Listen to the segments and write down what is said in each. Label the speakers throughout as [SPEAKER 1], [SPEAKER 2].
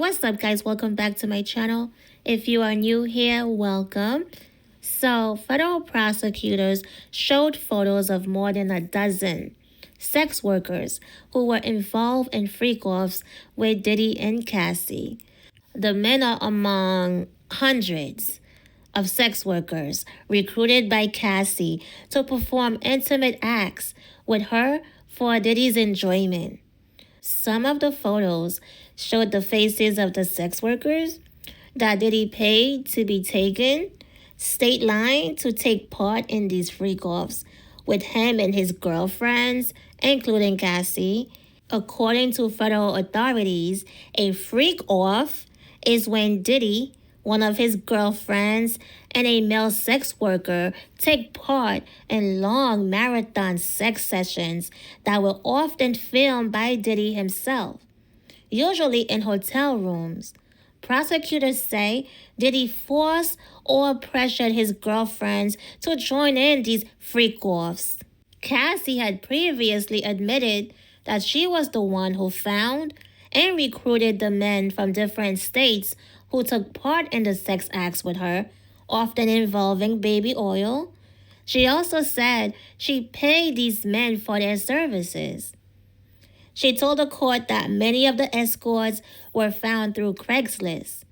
[SPEAKER 1] What's up, guys? Welcome back to my channel. If you are new here, welcome. So, federal prosecutors showed photos of more than a dozen sex workers who were involved in freak-offs with Diddy and Cassie. The men are among hundreds of sex workers recruited by Cassie to perform intimate acts with her for Diddy's enjoyment. Some of the photos showed the faces of the sex workers that Diddy paid to be taken state line to take part in these freak-offs with him and his girlfriends, including Cassie. According to federal authorities, a freak-off is when Diddy, one of his girlfriends, and a male sex worker take part in long marathon sex sessions that were often filmed by Diddy himself, usually in hotel rooms. Prosecutors say Diddy forced or pressured his girlfriends to join in these freak-offs. Cassie had previously admitted that she was the one who found and recruited the men from different states who took part in the sex acts with her, often involving baby oil. She also said she paid these men for their services. She told the court that many of the escorts were found through Craigslist.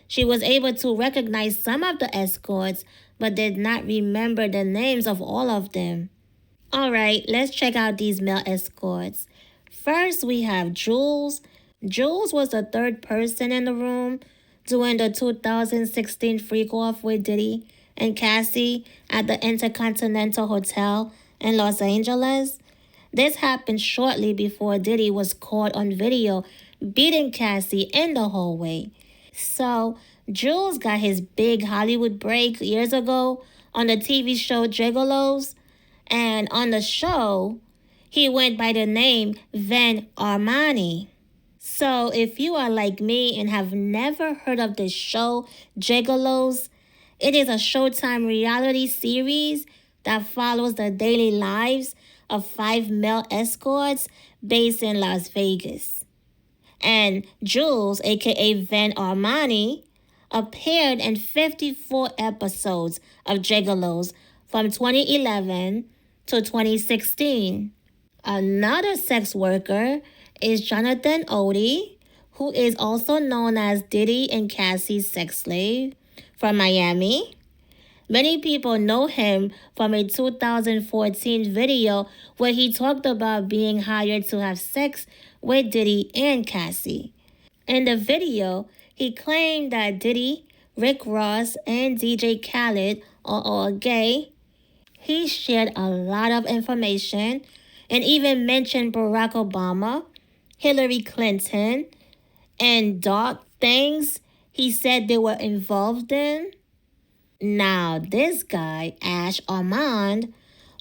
[SPEAKER 1] She was able to recognize some of the escorts, but did not remember the names of all of them. All right, let's check out these male escorts. First, we have Jules. Jules was the third person in the room during the 2016 freak-off with Diddy and Cassie at the Intercontinental Hotel in Los Angeles. This happened shortly before Diddy was caught on video beating Cassie in the hallway. So, Jules got his big Hollywood break years ago on the TV show Gigolos, and on the show, he went by the name Van Armani. So, if you are like me and have never heard of this show, Gigolos, it is a Showtime reality series that follows the daily lives of 5 male escorts based in Las Vegas. And Jules, aka Van Armani, appeared in 54 episodes of Gigolos from 2011 to 2016. Another sex worker is Jonathan Odie, who is also known as Diddy and Cassie's sex slave from Miami. Many people know him from a 2014 video where he talked about being hired to have sex with Diddy and Cassie. In the video, he claimed that Diddy, Rick Ross, and DJ Khaled are all gay. He shared a lot of information and even mentioned Barack Obama, Hillary Clinton, and dark things he said they were involved in. Now, this guy, Ash Armand,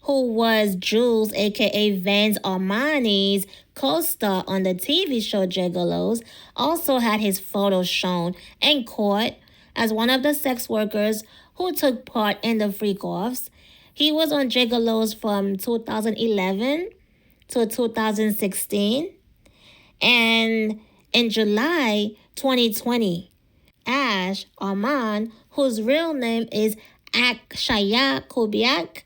[SPEAKER 1] who was Jules, aka Van Armani's co-star on the TV show Gigolos, also had his photos shown in court as one of the sex workers who took part in the freak-offs. He was on Gigolos from 2011 to 2016. And in July 2020, Ash Armand, whose real name is Akshaya Kubiak,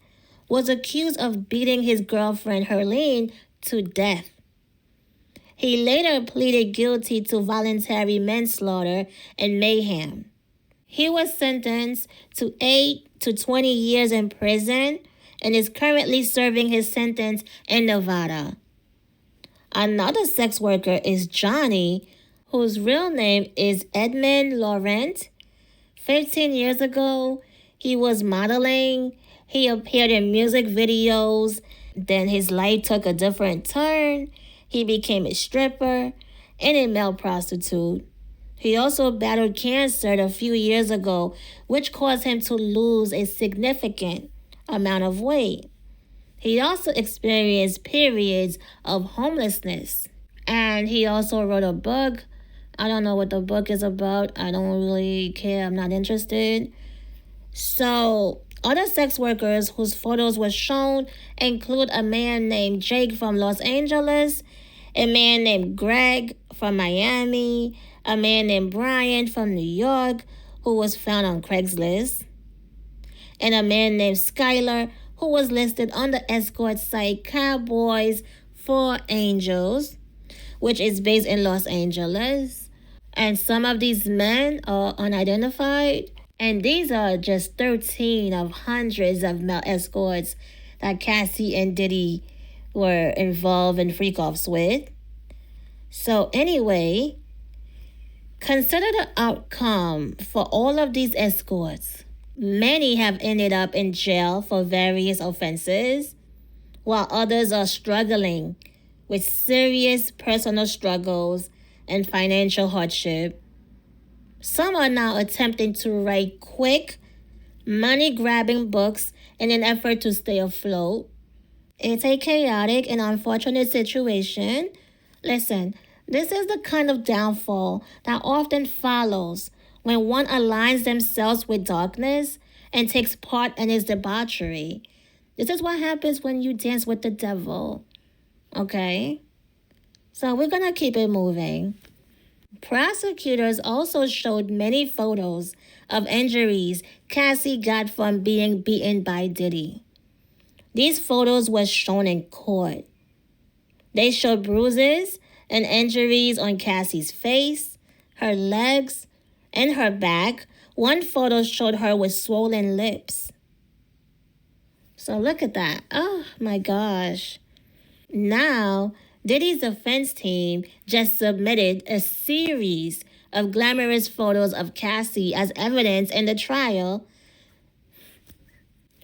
[SPEAKER 1] was accused of beating his girlfriend Herlene to death. He later pleaded guilty to voluntary manslaughter and mayhem. He was sentenced to 8 to 20 years in prison and is currently serving his sentence in Nevada. Another sex worker is Johnny, whose real name is Edmund Laurent. 15 years ago, he was modeling. He appeared in music videos. Then his life took a different turn. He became a stripper and a male prostitute. He also battled cancer a few years ago, which caused him to lose a significant amount of weight. He also experienced periods of homelessness. And he also wrote a book. I don't know what the book is about. I don't really care. I'm not interested. So, other sex workers whose photos were shown include a man named Jake from Los Angeles, a man named Greg from Miami, a man named Brian from New York who was found on Craigslist, and a man named Skylar who was listed on the escort site Cowboys for Angels, which is based in Los Angeles. And some of these men are unidentified. And these are just 13 of hundreds of male escorts that Cassie and Diddy were involved in freak-offs with. So anyway, consider the outcome for all of these escorts. Many have ended up in jail for various offenses, while others are struggling with serious personal struggles and financial hardship. Some are now attempting to write quick, money-grabbing books in an effort to stay afloat. It's a chaotic and unfortunate situation. Listen, this is the kind of downfall that often follows when one aligns themselves with darkness and takes part in its debauchery. This is what happens when you dance with the devil. Okay? So we're gonna keep it moving. Prosecutors also showed many photos of injuries Cassie got from being beaten by Diddy. These photos were shown in court. They showed bruises and injuries on Cassie's face, her legs, and her back. One photo showed her with swollen lips. So look at that. Oh my gosh. Now, Diddy's defense team just submitted a series of glamorous photos of Cassie as evidence in the trial.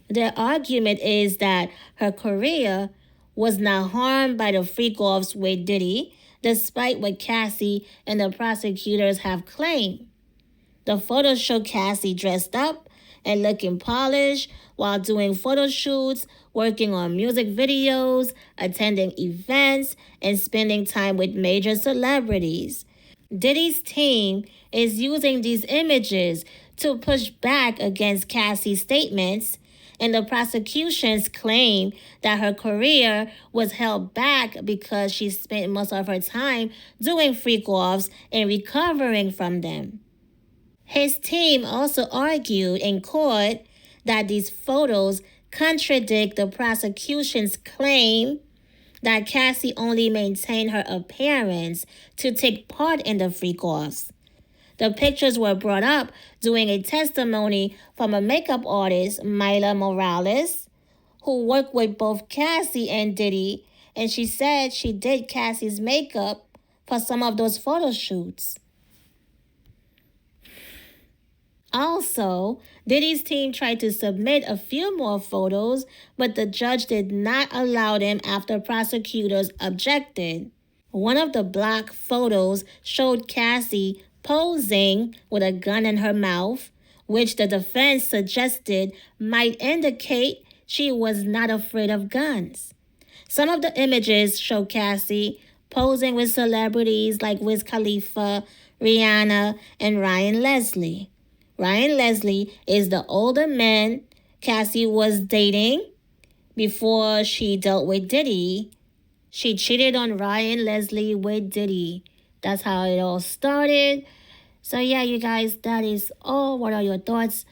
[SPEAKER 1] Their argument is that her career was not harmed by the freak-offs with Diddy, despite what Cassie and the prosecutors have claimed. The photos show Cassie dressed up and looking polished while doing photo shoots, working on music videos, attending events, and spending time with major celebrities. Diddy's team is using these images to push back against Cassie's statements and the prosecution's claim that her career was held back because she spent most of her time doing freak-offs and recovering from them. His team also argued in court that these photos contradict the prosecution's claim that Cassie only maintained her appearance to take part in the freak-offs. The pictures were brought up during a testimony from a makeup artist, Myla Morales, who worked with both Cassie and Diddy, and she said she did Cassie's makeup for some of those photo shoots. Also, Diddy's team tried to submit a few more photos, but the judge did not allow them after prosecutors objected. One of the block photos showed Cassie posing with a gun in her mouth, which the defense suggested might indicate she was not afraid of guns. Some of the images show Cassie posing with celebrities like Wiz Khalifa, Rihanna, and Ryan Leslie. Ryan Leslie is the older man Cassie was dating before she dealt with Diddy. She cheated on Ryan Leslie with Diddy. That's how it all started. So yeah, you guys, that is all. What are your thoughts?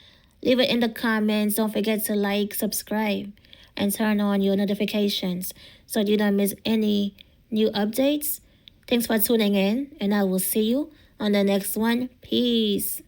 [SPEAKER 1] Leave it in the comments. Don't forget to like, subscribe, and turn on your notifications so you don't miss any new updates. Thanks for tuning in, and I will see you on the next one. Peace.